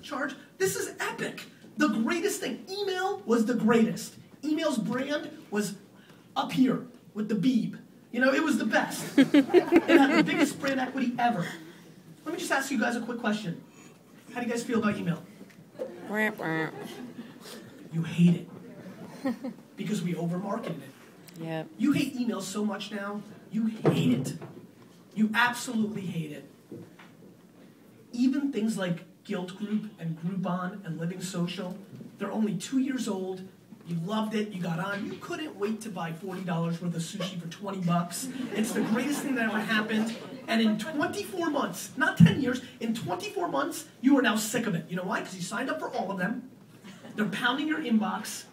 charge. This is epic. The greatest thing. Email was the greatest. Email's brand was up here with the Beeb. You know, it was the best. It had the biggest brand equity ever. Let me just ask you guys a quick question. How do you guys feel about email? You hate it. Because we over-marketed it. Yep. You hate email so much now, you hate it. You absolutely hate it. Even things like Guild Group and Groupon and Living Social, they're only 2 years old. You loved it, you got on. You couldn't wait to buy $40 worth of sushi for 20 bucks. It's the greatest thing that ever happened. And in 24 months, not 10 years, in 24 months, you are now sick of it. You know why? Because you signed up for all of them. They're pounding your inbox.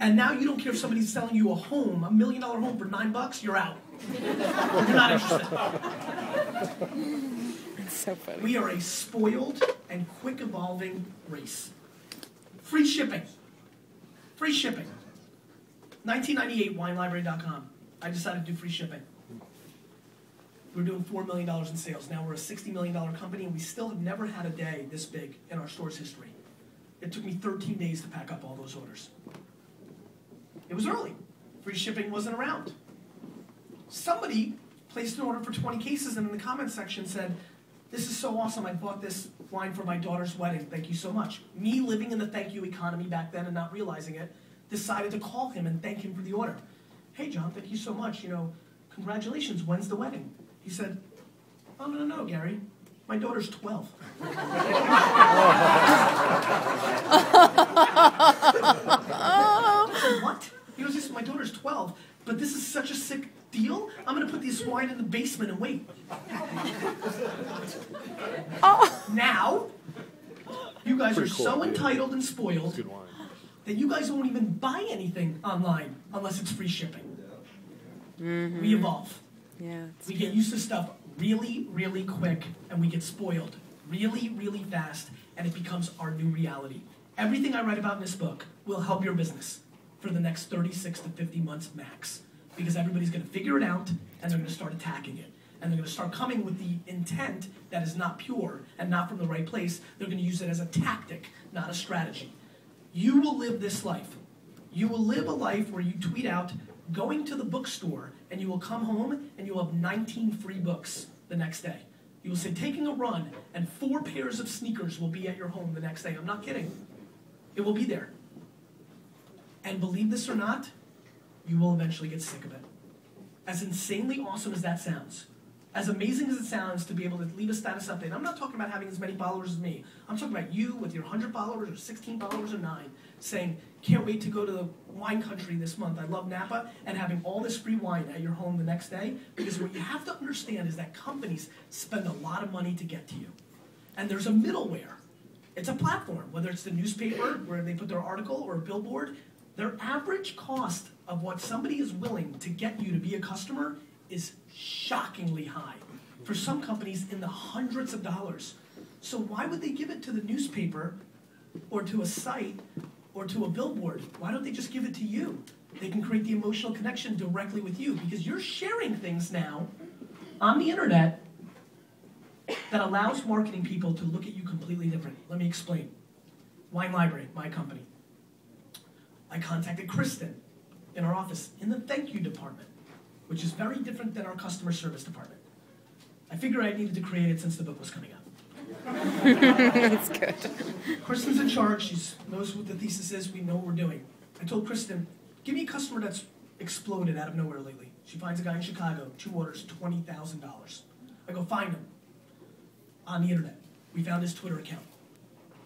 And now you don't care if somebody's selling you a home, $1 million home for $9, you're out. You're not interested. It's so funny. We are a spoiled and quick evolving race. Free shipping. Free shipping. 1998, winelibrary.com. I decided to do free shipping. We were doing $4 million in sales. Now we're a $60 million company, and we still have never had a day this big in our store's history. It took me 13 days to pack up all those orders. It was early. Free shipping wasn't around. Somebody placed an order for 20 cases and in the comments section said, "This is so awesome, I bought this wine for my daughter's wedding, thank you so much." Me, living in the thank you economy back then and not realizing it, decided to call him and thank him for the order. "Hey John, thank you so much, congratulations, when's the wedding?" He said, "Oh, no, Gary, my daughter's 12. I said, "What?" He goes, "My daughter's 12, but this is such a sick deal, I'm going to put this wine in the basement and wait." Now, you guys are so entitled and spoiled that you guys won't even buy anything online unless it's free shipping. We evolve. Yeah, we get used to stuff really, really quick, and we get spoiled really, really fast, and it becomes our new reality. Everything I write about in this book will help your business for the next 36 to 50 months max, because everybody's going to figure it out, and they're going to start attacking it. And they're going to start coming with the intent that is not pure and not from the right place. They're going to use it as a tactic, not a strategy. You will live this life. You will live a life where you tweet out, going to the bookstore, and you will come home and you will have 19 free books the next day. You will say, taking a run, and 4 pairs of sneakers will be at your home the next day. I'm not kidding. It will be there. And believe this or not, you will eventually get sick of it. As insanely awesome as that sounds, as amazing as it sounds to be able to leave a status update, I'm not talking about having as many followers as me. I'm talking about you with your 100 followers or 16 followers or 9 saying, "Can't wait to go to the wine country this month. I love Napa," and having all this free wine at your home the next day. Because what you have to understand is that companies spend a lot of money to get to you. And there's a middleware. It's a platform, whether it's the newspaper where they put their article or a billboard. Their average cost of what somebody is willing to get you to be a customer is shockingly high. For some companies, in the hundreds of dollars. So why would they give it to the newspaper or to a site or to a billboard? Why don't they just give it to you? They can create the emotional connection directly with you, because you're sharing things now on the internet that allows marketing people to look at you completely different. Let me explain. Wine Library, my company. I contacted Kristen in our office in the thank you department, which is very different than our customer service department. I figured I needed to create it since the book was coming out. That's good. Kristen's in charge. She knows what the thesis is. We know what we're doing. I told Kristen, give me a customer that's exploded out of nowhere lately. She finds a guy in Chicago, 2 orders, $20,000. I go find him on the internet. We found his Twitter account.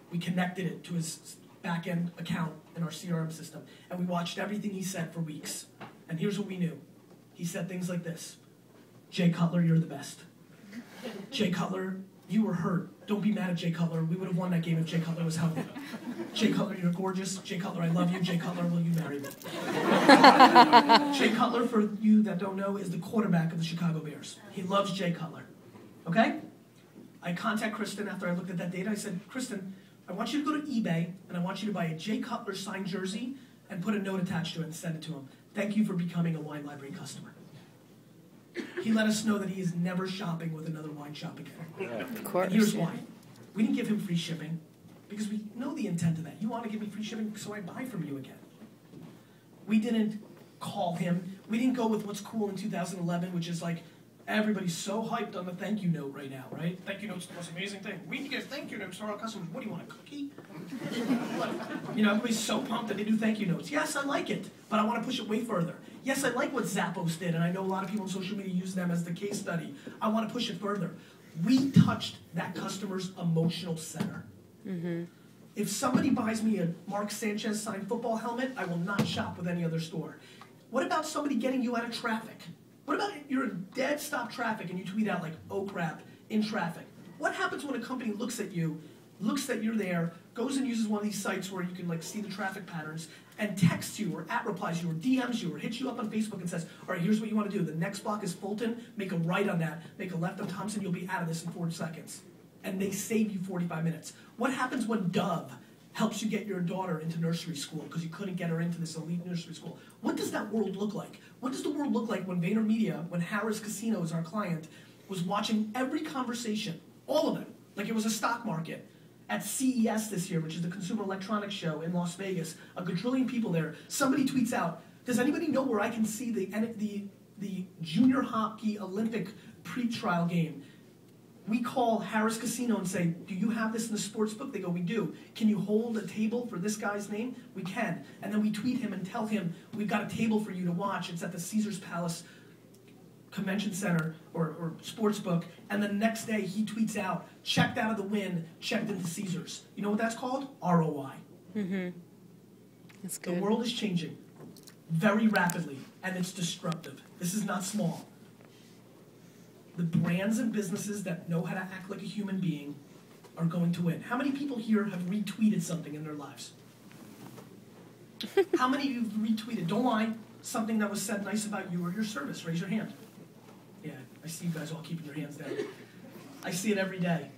We connected it to his back-end account in our CRM system, and we watched everything he said for weeks. And here's what we knew. He said things like this: "Jay Cutler, you're the best. Jay Cutler, you were hurt. Don't be mad at Jay Cutler. We would have won that game if Jay Cutler was healthy. Jay Cutler, you're gorgeous. Jay Cutler, I love you. Jay Cutler, will you marry me?" Jay Cutler, for you that don't know, is the quarterback of the Chicago Bears. He loves Jay Cutler. Okay? I contact Kristen after I looked at that data. I said, "Kristen, I want you to go to eBay, and I want you to buy a Jay Cutler signed jersey and put a note attached to it and send it to him. Thank you for becoming a Wine Library customer." He let us know that he is never shopping with another wine shop again. Of course. And here's why. We didn't give him free shipping. because we know the intent of that. You want to give me free shipping so I buy from you again. We didn't call him. We didn't go with what's cool in 2011, which is like, everybody's so hyped on the thank you note right now, right? Thank you note's the most amazing thing. We can give thank you notes to our customers. What do you want, a cookie? You know, everybody's so pumped that they do thank you notes. Yes, I like it, but I want to push it way further. Yes, I like what Zappos did, and I know a lot of people on social media use them as the case study. I want to push it further. We touched that customer's emotional center. Mm-hmm. If somebody buys me a Mark Sanchez signed football helmet, I will not shop with any other store. What about somebody getting you out of traffic? What about you're in dead stop traffic and you tweet out like, oh crap, in traffic? What happens when a company looks at you, looks that you're there, goes and uses one of these sites where you can like see the traffic patterns, and texts you or @replies you or DMs you or hits you up on Facebook and says, all right, here's what you want to do. The next block is Fulton, make a right on that, make a left on Thompson, you'll be out of this in 4 seconds. And they save you 45 minutes. What happens when Dove helps you get your daughter into nursery school because you couldn't get her into this elite nursery school? What does that world look like? What does the world look like when VaynerMedia, when Harrah's Casino is our client, was watching every conversation, all of them, like it was a stock market, at CES this year, which is the Consumer Electronics Show in Las Vegas, a quadrillion people there. Somebody tweets out, does anybody know where I can see the junior hockey Olympic pre-trial game? We call Harrah's Casino and say, do you have this in the sports book? They go, we do. Can you hold a table for this guy's name? We can. And then we tweet him and tell him, we've got a table for you to watch. It's at the Caesars Palace Convention Center or sports book. And the next day he tweets out, checked out of the Wynn, checked into Caesars. You know what that's called? ROI. Mm-hmm. That's good. The world is changing very rapidly, and it's disruptive. This is not small. The brands and businesses that know how to act like a human being are going to win. How many people here have retweeted something in their lives? How many of you have retweeted, don't lie, something that was said nice about you or your service? Raise your hand. Yeah, I see you guys all keeping your hands down. I see it every day.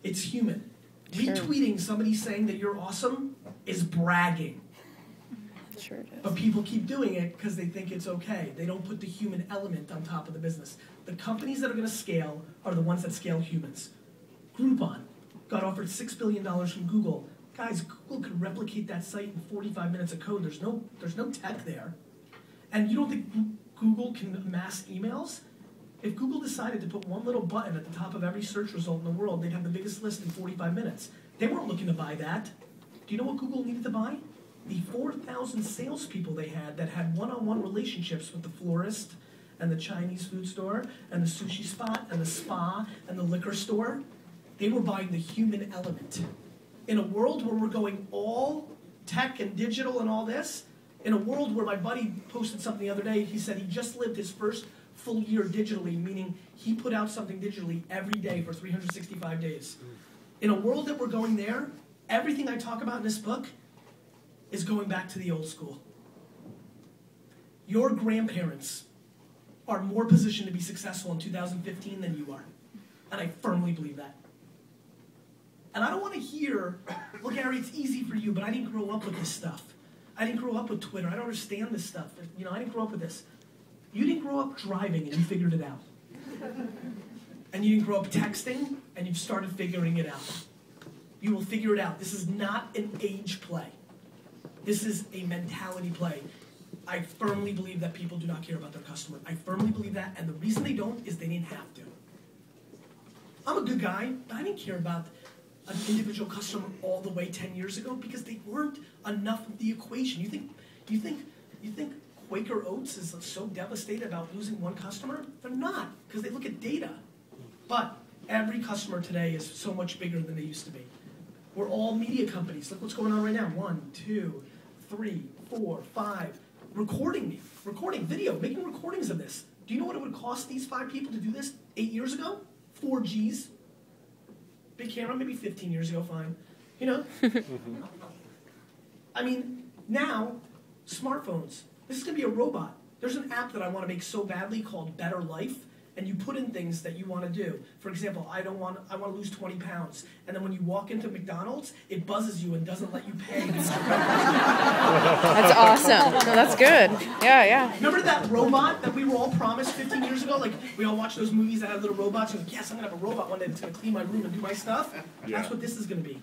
It's human. Sure. Retweeting somebody saying that you're awesome is bragging. Sure it is. But people keep doing it because they think it's okay. They don't put the human element on top of the business. The companies that are going to scale are the ones that scale humans. Groupon got offered $6 billion from Google. Guys, Google could replicate that site in 45 minutes of code. There's no tech there. And you don't think Google can amass emails? If Google decided to put one little button at the top of every search result in the world, they'd have the biggest list in 45 minutes. They weren't looking to buy that. Do you know what Google needed to buy? The 4,000 salespeople they had that had one-on-one relationships with the florist and the Chinese food store and the sushi spot and the spa and the liquor store. They were buying the human element. In a world where we're going all tech and digital and all this, in a world where my buddy posted something the other day, he said he just lived his first full year digitally, meaning he put out something digitally every day for 365 days. In a world that we're going there, everything I talk about in this book is going back to the old school. Your grandparents are more positioned to be successful in 2015 than you are. And I firmly believe that. And I don't want to hear, well, Gary, it's easy for you, but I didn't grow up with this stuff. I didn't grow up with Twitter. I don't understand this stuff. You know, I didn't grow up with this. You didn't grow up driving and you figured it out. And you didn't grow up texting and you've started figuring it out. You will figure it out. This is not an age play. This is a mentality play. I firmly believe that people do not care about their customer. I firmly believe that, and the reason they don't is they didn't have to. I'm a good guy, but I didn't care about an individual customer all the way 10 years ago because they weren't enough of the equation. You think Quaker Oats is so devastated about losing one customer? They're not, because they look at data. But every customer today is so much bigger than they used to be. We're all media companies. Look what's going on right now. 1, 2, 3, 4, 5. Recording video, making recordings of this. Do you know what it would cost these 5 people to do this 8 years ago? 4 Gs. Big camera, maybe 15 years ago, fine. You know? I mean, now, smartphones. This is going to be a robot. There's an app that I want to make so badly called Better Life, and you put in things that you want to do. For example, I want to lose 20 pounds. And then when you walk into McDonald's, it buzzes you and doesn't let you pay. That's awesome. No, that's good. Yeah. Remember that robot that we were all promised 15 years ago? Like, we all watched those movies that had little robots. And like, yes, I'm going to have a robot one day that's going to clean my room and do my stuff. Yeah. That's what this is going to be.